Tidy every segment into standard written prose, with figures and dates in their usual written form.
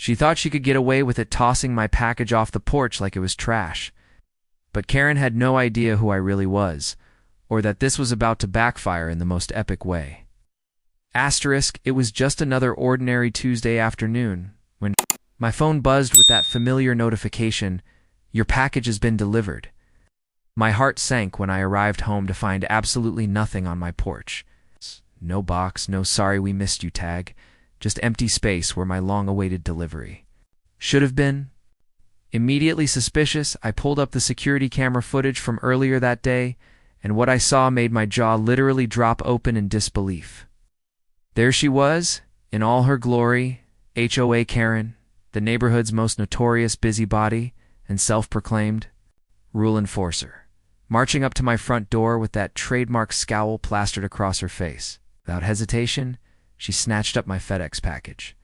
She thought she could get away with it, tossing my package off the porch like it was trash. But Karen had no idea who I really was, or that this was about to backfire in the most epic way. Asterisk, it was just another ordinary Tuesday afternoon when my phone buzzed with that familiar notification, "Your package has been delivered." My heart sank when I arrived home to find absolutely nothing on my porch. No box, no "sorry we missed you" tag, just empty space where my long-awaited delivery should have been. Immediately suspicious, I pulled up the security camera footage from earlier that day, and what I saw made my jaw literally drop open in disbelief. There she was, in all her glory, HOA Karen, the neighborhood's most notorious busybody and self-proclaimed rule enforcer, marching up to my front door with that trademark scowl plastered across her face. Without hesitation, she snatched up my FedEx package,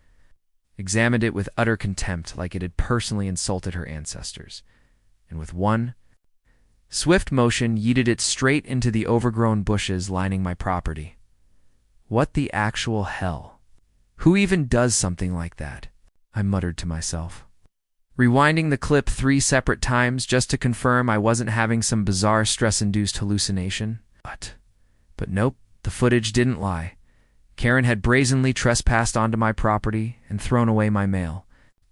examined it with utter contempt like it had personally insulted her ancestors, and with one swift motion yeeted it straight into the overgrown bushes lining my property. What the actual hell? Who even does something like that? I muttered to myself, rewinding the clip 3 separate times just to confirm I wasn't having some bizarre stress-induced hallucination. But nope, the footage didn't lie. Karen had brazenly trespassed onto my property and thrown away my mail,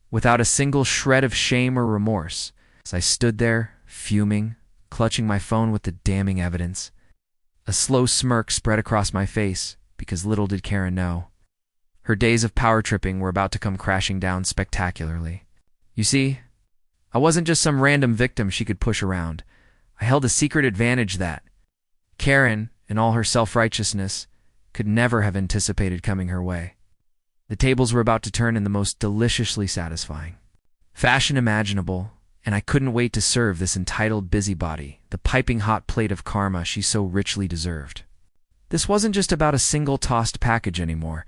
without a single shred of shame or remorse. As I stood there, fuming, clutching my phone with the damning evidence, a slow smirk spread across my face, because little did Karen know, her days of power tripping were about to come crashing down spectacularly. You see, I wasn't just some random victim she could push around. I held a secret advantage that Karen, in all her self-righteousness, could never have anticipated coming her way. The tables were about to turn in the most deliciously satisfying fashion imaginable, and I couldn't wait to serve this entitled busybody the piping hot plate of karma she so richly deserved. This wasn't just about a single tossed package anymore.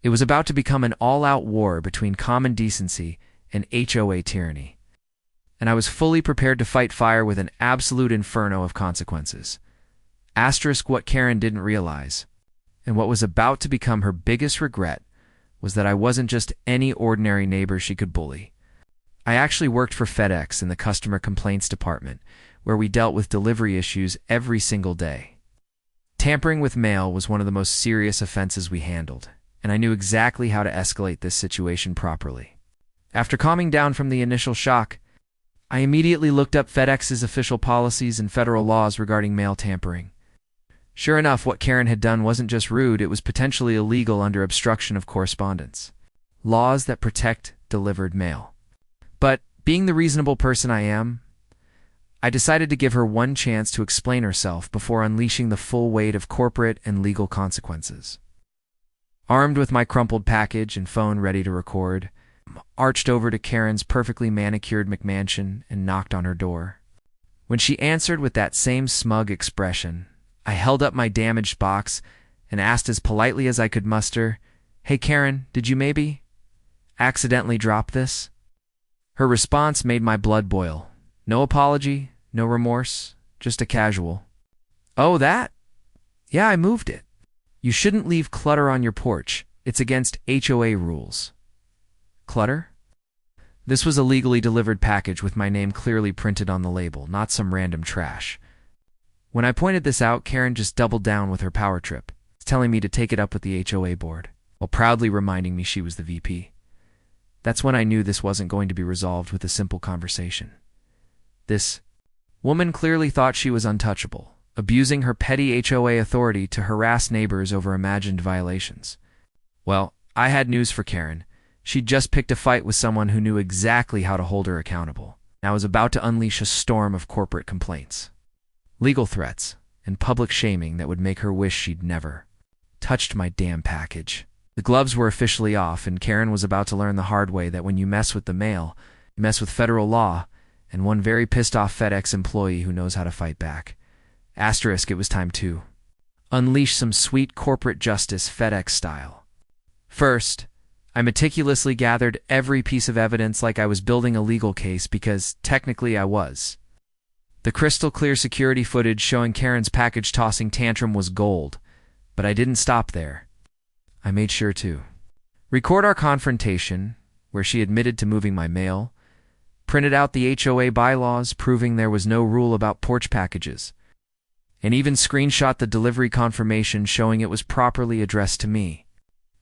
It was about to become an all-out war between common decency and HOA tyranny, and I was fully prepared to fight fire with an absolute inferno of consequences. Asterisk, what Karen didn't realize, and what was about to become her biggest regret, was that I wasn't just any ordinary neighbor she could bully. I actually worked for FedEx in the customer complaints department, where we dealt with delivery issues every single day. Tampering with mail was one of the most serious offenses we handled, and I knew exactly how to escalate this situation properly. After calming down from the initial shock, I immediately looked up FedEx's official policies and federal laws regarding mail tampering. Sure enough, what Karen had done wasn't just rude, it was potentially illegal under obstruction of correspondence, laws that protect delivered mail. But, being the reasonable person I am, I decided to give her one chance to explain herself before unleashing the full weight of corporate and legal consequences. Armed with my crumpled package and phone ready to record, I arched over to Karen's perfectly manicured McMansion and knocked on her door. When she answered with that same smug expression, I held up my damaged box and asked as politely as I could muster, "Hey Karen, did you maybe accidentally drop this?" Her response made my blood boil. No apology, no remorse, just a casual, "Oh, that? Yeah, I moved it. You shouldn't leave clutter on your porch. It's against HOA rules." Clutter? This was a legally delivered package with my name clearly printed on the label, not some random trash. When I pointed this out, Karen just doubled down with her power trip, telling me to take it up with the HOA board, while proudly reminding me she was the VP. That's when I knew this wasn't going to be resolved with a simple conversation. This woman clearly thought she was untouchable, abusing her petty HOA authority to harass neighbors over imagined violations. Well, I had news for Karen. She'd just picked a fight with someone who knew exactly how to hold her accountable, and I was about to unleash a storm of corporate complaints, legal threats, and public shaming that would make her wish she'd never touched my damn package. The gloves were officially off, and Karen was about to learn the hard way that when you mess with the mail, you mess with federal law, and one very pissed-off FedEx employee who knows how to fight back. Asterisk, it was time to unleash some sweet corporate justice FedEx style. First, I meticulously gathered every piece of evidence like I was building a legal case, because technically I was. The crystal-clear security footage showing Karen's package-tossing tantrum was gold, but I didn't stop there. I made sure to record our confrontation, where she admitted to moving my mail, printed out the HOA bylaws proving there was no rule about porch packages, and even screenshot the delivery confirmation showing it was properly addressed to me.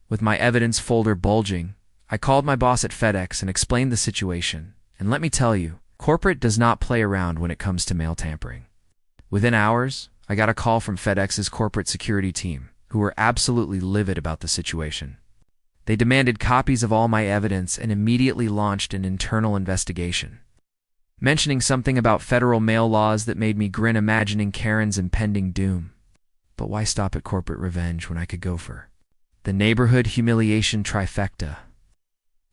With my evidence folder bulging, I called my boss at FedEx and explained the situation, and let me tell you, corporate does not play around when it comes to mail tampering. Within hours, I got a call from FedEx's corporate security team, who were absolutely livid about the situation. They demanded copies of all my evidence and immediately launched an internal investigation, mentioning something about federal mail laws that made me grin imagining Karen's impending doom. But why stop at corporate revenge when I could go for the neighborhood humiliation trifecta?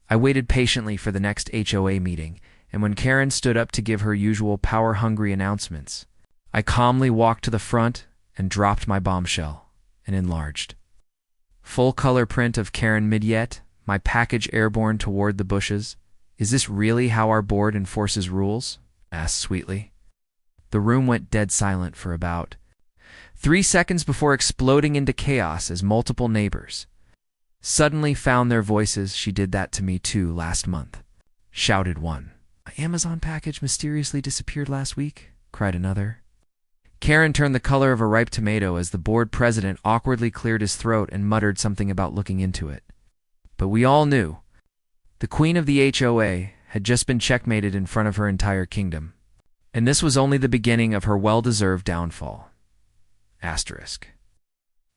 I waited patiently for the next HOA meeting, and when Karen stood up to give her usual power-hungry announcements, I calmly walked to the front and dropped my bombshell, an enlarged, full-color print of Karen mid-yet, my package airborne toward the bushes. "Is this really how our board enforces rules?" asked sweetly. The room went dead silent for about 3 seconds before exploding into chaos as multiple neighbors suddenly found their voices. "She did that to me too last month," shouted one. "My Amazon package mysteriously disappeared last week," cried another. Karen turned the color of a ripe tomato as the board president awkwardly cleared his throat and muttered something about looking into it. But we all knew the queen of the HOA had just been checkmated in front of her entire kingdom, and this was only the beginning of her well-deserved downfall. Asterisk.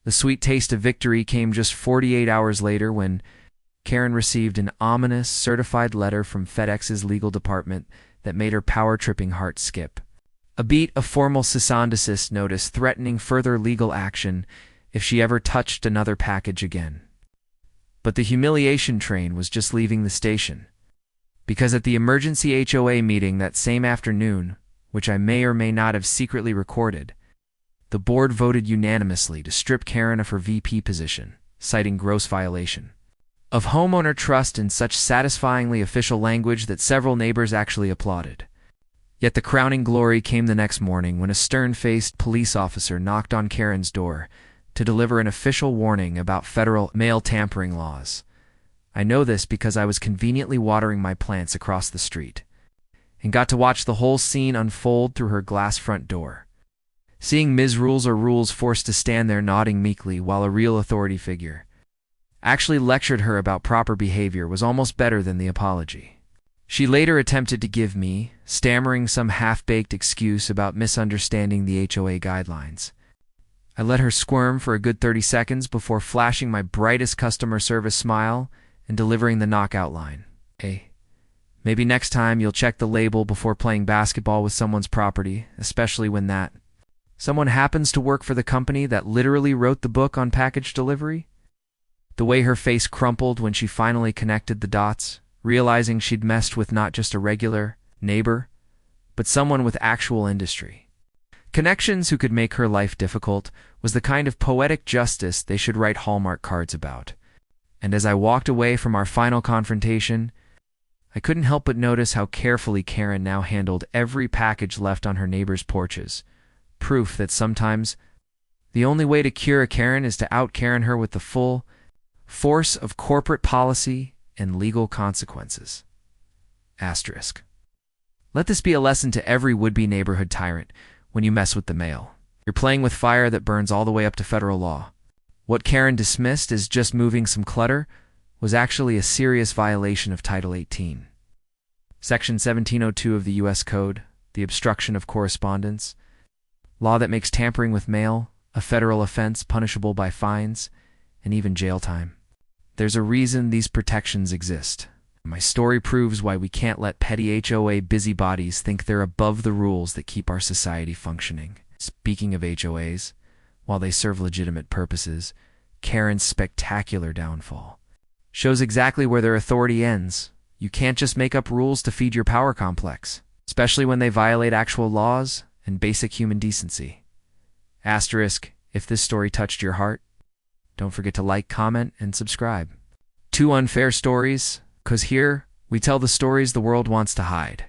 The sweet taste of victory came just 48 hours later when Karen received an ominous certified letter from FedEx's legal department that made her power-tripping heart skip. A beat of formal cease and desist notice threatening further legal action if she ever touched another package again. But the humiliation train was just leaving the station, because at the emergency HOA meeting that same afternoon, which I may or may not have secretly recorded, the board voted unanimously to strip Karen of her VP position, citing gross violation of homeowner trust in such satisfyingly official language that several neighbors actually applauded. Yet the crowning glory came the next morning when a stern-faced police officer knocked on Karen's door to deliver an official warning about federal mail tampering laws. I know this because I was conveniently watering my plants across the street and got to watch the whole scene unfold through her glass front door. Seeing Ms. Rules or Rules forced to stand there nodding meekly while a real authority figure actually lectured her about proper behavior was almost better than the apology she later attempted to give me, stammering some half-baked excuse about misunderstanding the HOA guidelines. I let her squirm for a good 30 seconds before flashing my brightest customer service smile and delivering the knockout line. "Hey, maybe next time you'll check the label before playing basketball with someone's property, especially when that someone happens to work for the company that literally wrote the book on package delivery." The way her face crumpled when she finally connected the dots, realizing she'd messed with not just a regular neighbor, but someone with actual industry connections who could make her life difficult, was the kind of poetic justice they should write Hallmark cards about. And as I walked away from our final confrontation, I couldn't help but notice how carefully Karen now handled every package left on her neighbors' porches, proof that sometimes the only way to cure a Karen is to out-Karen her with the full force of corporate policy and legal consequences. Asterisk. Let this be a lesson to every would-be neighborhood tyrant when you mess with the mail. You're playing with fire that burns all the way up to federal law. What Karen dismissed as just moving some clutter was actually a serious violation of Title 18. Section 1702 of the U.S. Code, the obstruction of correspondence, law that makes tampering with mail a federal offense punishable by fines and even jail time. There's a reason these protections exist. My story proves why we can't let petty HOA busybodies think they're above the rules that keep our society functioning. Speaking of HOAs, while they serve legitimate purposes, Karen's spectacular downfall shows exactly where their authority ends. You can't just make up rules to feed your power complex, especially when they violate actual laws and basic human decency. Asterisk, if this story touched your heart, don't forget to like, comment, and subscribe. 2 unfair stories, 'cause here we tell the stories the world wants to hide.